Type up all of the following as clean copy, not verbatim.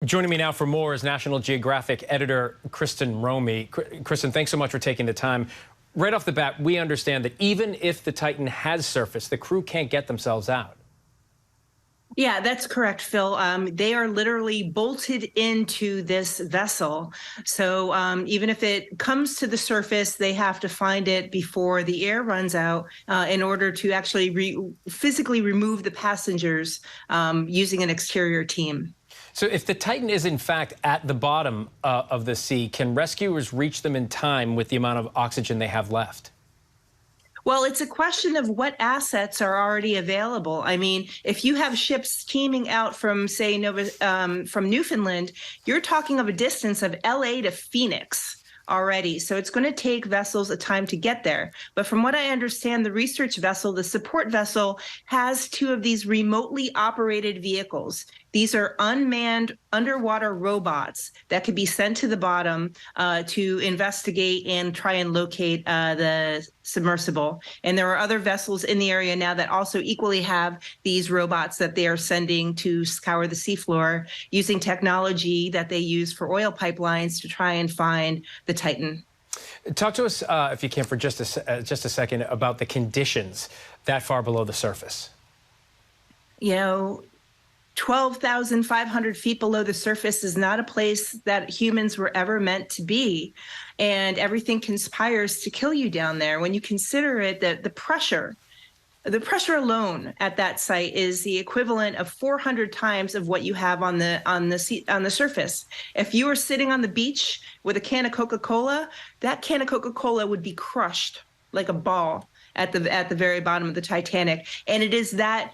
Joining me now for more is National Geographic editor Kristin Romey. Kristin, thanks so much for taking the time. Right off the bat, we understand that even if the Titan has surfaced, the crew can't get themselves out. Yeah, that's correct, Phil. They are literally bolted into this vessel. So even if it comes to the surface, they have to find it before the air runs out in order to actually physically remove the passengers using an exterior team. So if the Titan is in fact at the bottom of the sea, can rescuers reach them in time with the amount of oxygen they have left? Well, it's a question of what assets are already available. I mean, if you have ships steaming out from, say, from Newfoundland, you're talking of a distance of LA to Phoenix already. So it's going to take vessels a time to get there. But from what I understand, the research vessel, the support vessel, has two of these remotely operated vehicles. These are unmanned underwater robots that could be sent to the bottom to investigate and try and locate the submersible. And there are other vessels in the area now that also equally have these robots that they are sending to scour the seafloor using technology that they use for oil pipelines to try and find the Titan. Talk to us, if you can, for just a second about the conditions that far below the surface. You know, 12,500 feet below the surface is not a place that humans were ever meant to be. And everything conspires to kill you down there. When you consider it, that the pressure alone at that site is the equivalent of 400 times of what you have on the surface. If you were sitting on the beach with a can of Coca-Cola, that can of Coca-Cola would be crushed like a ball at the very bottom of the Titanic. And it is that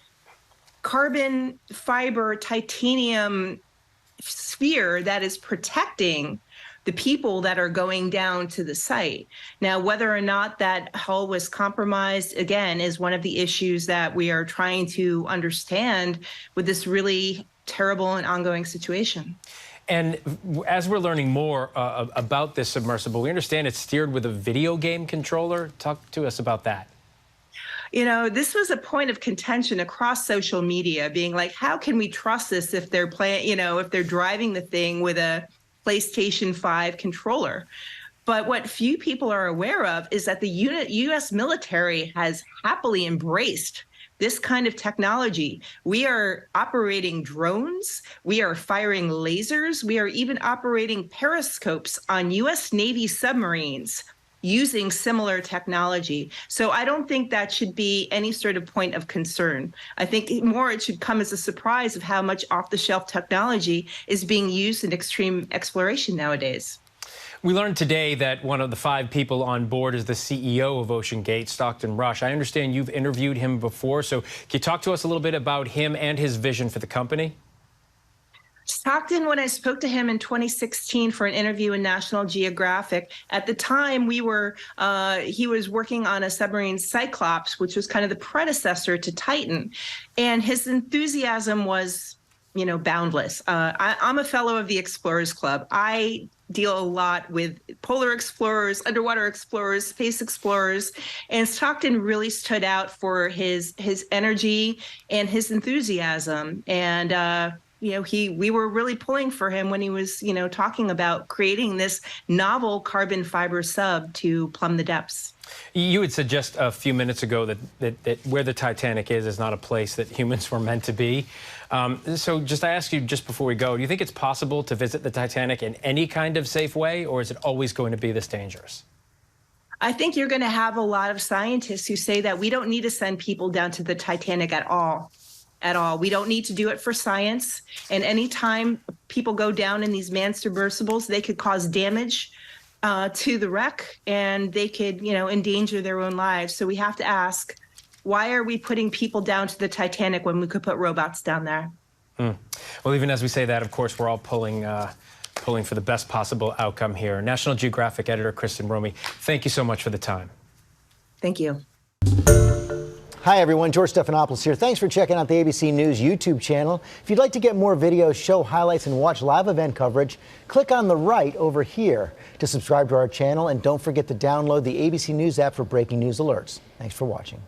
carbon fiber titanium sphere that is protecting the people that are going down to the site. Now, whether or not that hull was compromised, again, is one of the issues that we are trying to understand with this really terrible and ongoing situation. And as we're learning more about this submersible, we understand it's steered with a video game controller. Talk to us about that. You know, this was a point of contention across social media, being like, how can we trust this if they're playing, if they're driving the thing with a PlayStation 5 controller? But what few people are aware of is that the U.S. military has happily embraced this kind of technology. We are operating drones. We are firing lasers. We are even operating periscopes on U.S. Navy submarines using similar technology. So I don't think that should be any sort of point of concern. I think more it should come as a surprise of how much off-the-shelf technology is being used in extreme exploration nowadays. We learned today that one of the 5 people on board is the CEO of OceanGate, Stockton Rush. I understand you've interviewed him before, so can you talk to us a little bit about him and his vision for the company? Stockton, when I spoke to him in 2016 for an interview in National Geographic, at the time he was working on a submarine Cyclops, which was kind of the predecessor to Titan. And his enthusiasm was, boundless. I'm a fellow of the Explorers Club. I deal a lot with polar explorers, underwater explorers, space explorers, and Stockton really stood out for his energy and his enthusiasm. And we were really pulling for him when he was, talking about creating this novel carbon fiber sub to plumb the depths. You had said just a few minutes ago that where the Titanic is not a place that humans were meant to be. So I ask you just before we go, do you think it's possible to visit the Titanic in any kind of safe way, or is it always going to be this dangerous? I think you're going to have a lot of scientists who say that we don't need to send people down to the Titanic at all. We don't need to do it for science. And anytime people go down in these manned submersibles, they could cause damage to the wreck, and they could, endanger their own lives. So we have to ask, why are we putting people down to the Titanic when we could put robots down there? Well, even as we say that, of course, we're all pulling for the best possible outcome here. National Geographic editor Kristin Romey, thank you so much for the time. Thank you. Hi, everyone. George Stephanopoulos here. Thanks for checking out the ABC News YouTube channel. If you'd like to get more videos, show highlights, and watch live event coverage, click on the right over here to subscribe to our channel. And don't forget to download the ABC News app for breaking news alerts. Thanks for watching.